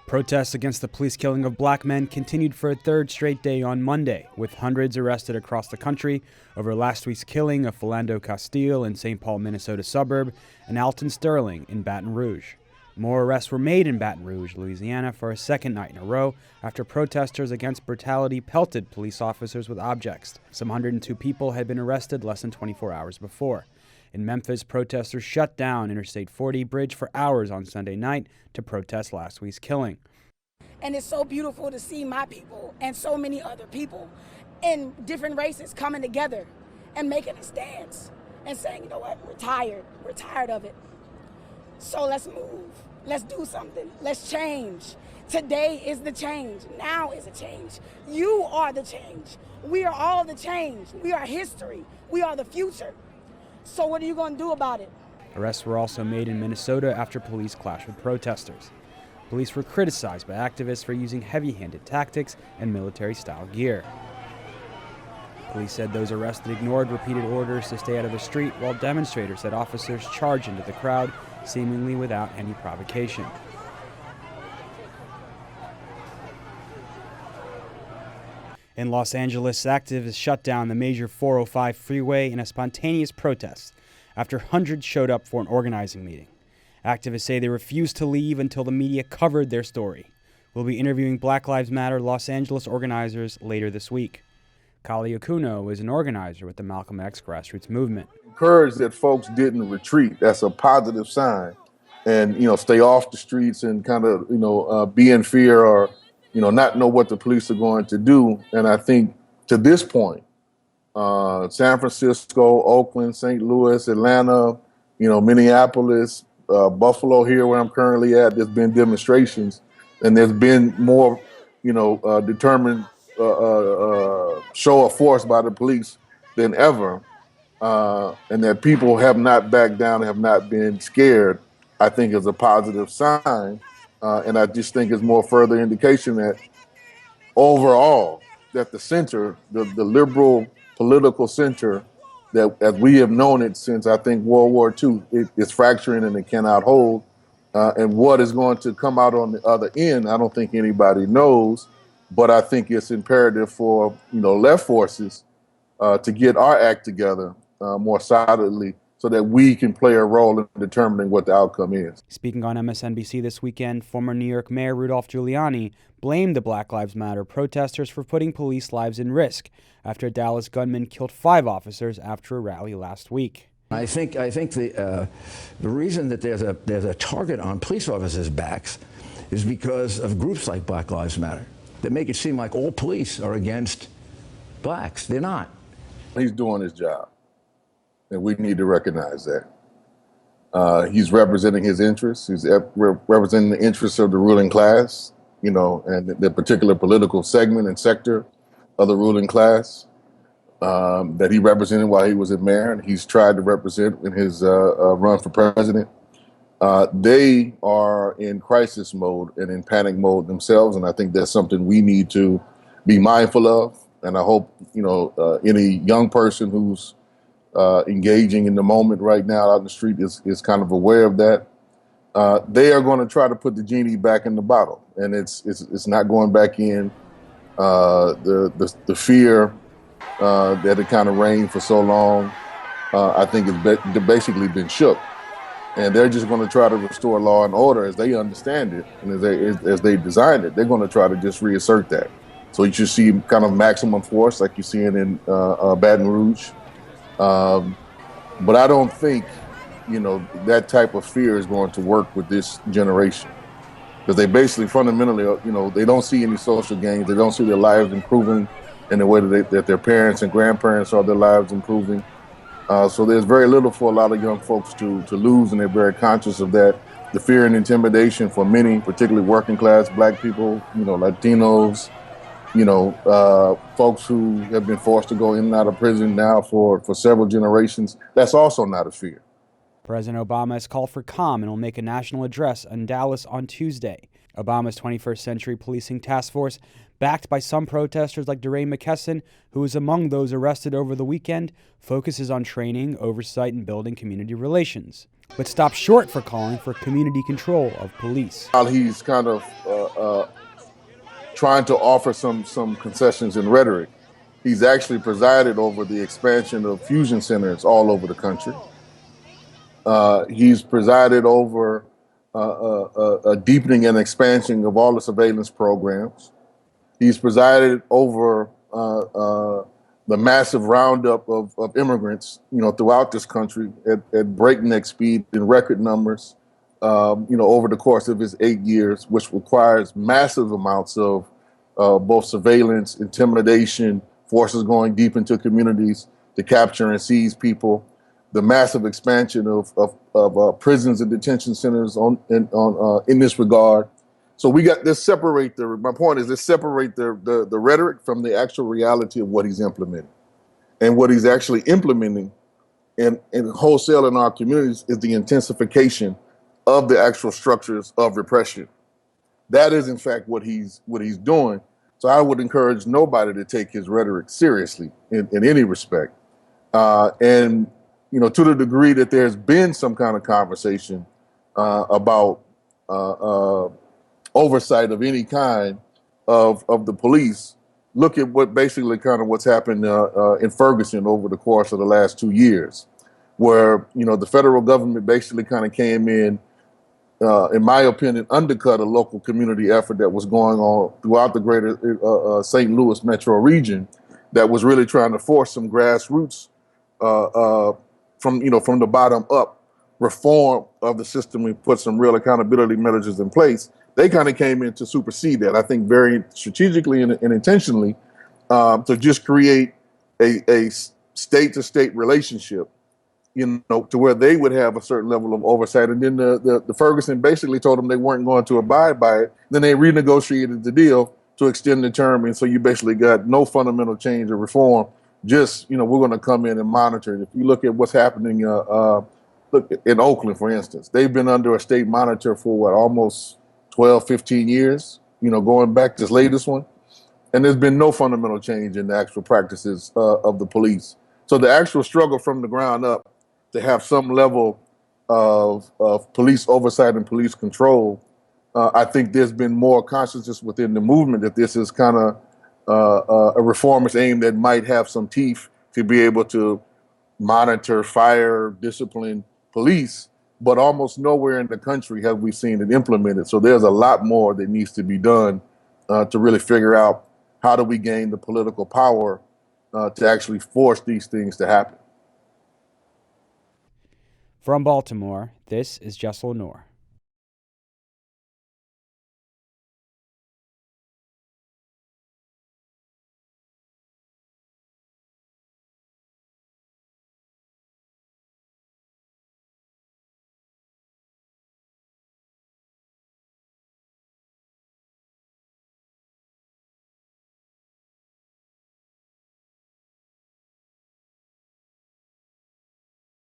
Protests against the police killing of black men continued for a third straight day on Monday, with hundreds arrested across the country over last week's killing of Philando Castile in St. Paul, Minnesota suburb, and Alton Sterling in Baton Rouge. More arrests were made in Baton Rouge, Louisiana, for a second night in a row after protesters against brutality pelted police officers with objects. Some 102 people had been arrested less than 24 hours before. In Memphis, protesters shut down Interstate 40 bridge for hours on Sunday night to protest last week's killing. And it's so beautiful to see my people and so many other people in different races coming together and making a stance and saying, you know what, we're tired of it. So let's move, let's do something, let's change. Today is the change, now is a change. You are the change, we are all the change, we are history, we are the future. So what are you going to do about it? Arrests were also made in Minnesota after police clashed with protesters. Police were criticized by activists for using heavy-handed tactics and military-style gear. Police said those arrested ignored repeated orders to stay out of the street, while demonstrators said officers charged into the crowd, seemingly without any provocation. In Los Angeles, activists shut down the major 405 freeway in a spontaneous protest after hundreds showed up for an organizing meeting. Activists say they refused to leave until the media covered their story. We'll be interviewing Black Lives Matter Los Angeles organizers later this week. Kali Akuno is an organizer with the Malcolm X grassroots movement. Encouraged that folks didn't retreat. That's a positive sign. And, stay off the streets and kind of, be in fear or, not know what the police are going to do. And I think to this point, San Francisco, Oakland, St. Louis, Atlanta, Minneapolis, Buffalo here where I'm currently at, there's been demonstrations and there's been more, determined show of force by the police than ever. And that people have not backed down, have not been scared, I think is a positive sign. And I just think it's more further indication that overall, that the center, the liberal political center, that as we have known it since, I think, World War II, it is fracturing and it cannot hold. And what is going to come out on the other end, I don't think anybody knows. But I think it's imperative for, left forces to get our act together more solidly so that we can play a role in determining what the outcome is. Speaking on MSNBC this weekend, former New York Mayor Rudolph Giuliani blamed the Black Lives Matter protesters for putting police lives in risk after a Dallas gunman killed 5 officers after a rally last week. I think the reason that there's a target on police officers' backs is because of groups like Black Lives Matter that make it seem like all police are against blacks. They're not. He's doing his job, and we need to recognize that. He's representing his interests. He's representing the interests of the ruling class, and the particular political segment and sector of the ruling class that he represented while he was a mayor, and he's tried to represent in his run for president. They are in crisis mode and in panic mode themselves, and I think that's something we need to be mindful of. And I hope, any young person who's engaging in the moment right now out in the street is kind of aware of that. They are going to try to put the genie back in the bottle, and it's not going back in. The fear that it kind of reigned for so long, I think it's basically been shook. And they're just going to try to restore law and order as they understand it and as they designed it. They're going to try to just reassert that. So you should see kind of maximum force like you're seeing in Baton Rouge. But I don't think, that type of fear is going to work with this generation. Because they basically fundamentally, they don't see any social gains. They don't see their lives improving in the way that their parents and grandparents saw their lives improving. So there's very little for a lot of young folks to lose, and they're very conscious of that. The fear and intimidation for many, particularly working class black people, Latinos, folks who have been forced to go in and out of prison now for several generations, that's also not a fear. President Obama has called for calm and will make a national address in Dallas on Tuesday. Obama's 21st Century Policing Task Force, backed by some protesters like DeRay McKesson, who is among those arrested over the weekend, focuses on training, oversight, and building community relations. but stopped short for calling for community control of police. While he's kind of trying to offer some concessions in rhetoric, he's actually presided over the expansion of fusion centers all over the country. He's presided over a deepening and expansion of all the surveillance programs. He's presided over the massive roundup of immigrants, throughout this country at breakneck speed in record numbers, over the course of his 8 years, which requires massive amounts of both surveillance, intimidation, forces going deep into communities to capture and seize people, the massive expansion of prisons and detention centers in this regard. So we got this separate my point is, let's separate the rhetoric from the actual reality of what he's implementing. And what he's actually implementing and wholesale in our communities is the intensification of the actual structures of repression. That is, in fact, what he's doing. So I would encourage nobody to take his rhetoric seriously in any respect. And to the degree that there's been some kind of conversation about oversight of any kind of the police, look at what's happened in Ferguson over the course of the last 2 years, where the federal government basically kind of came in my opinion, undercut a local community effort that was going on throughout the greater St. Louis metro region, that was really trying to force some grassroots from the bottom up reform of the system. We put some real accountability measures in place. They kind of came in to supersede that, I think, very strategically and intentionally, to just create a state-to-state relationship, to where they would have a certain level of oversight. And then the Ferguson basically told them they weren't going to abide by it. Then they renegotiated the deal to extend the term. And so you basically got no fundamental change or reform. Just, we're going to come in and monitor it. If you look at what's happening, look in Oakland, for instance, they've been under a state monitor for almost 12, 15 years, going back to this latest one. And there's been no fundamental change in the actual practices of the police. So the actual struggle from the ground up to have some level of police oversight and police control, I think there's been more consciousness within the movement that this is kind of a reformist aim that might have some teeth to be able to monitor, fire, discipline police, but almost nowhere in the country have we seen it implemented. So there's a lot more that needs to be done to really figure out how do we gain the political power to actually force these things to happen. From Baltimore, this is Jessel Noor.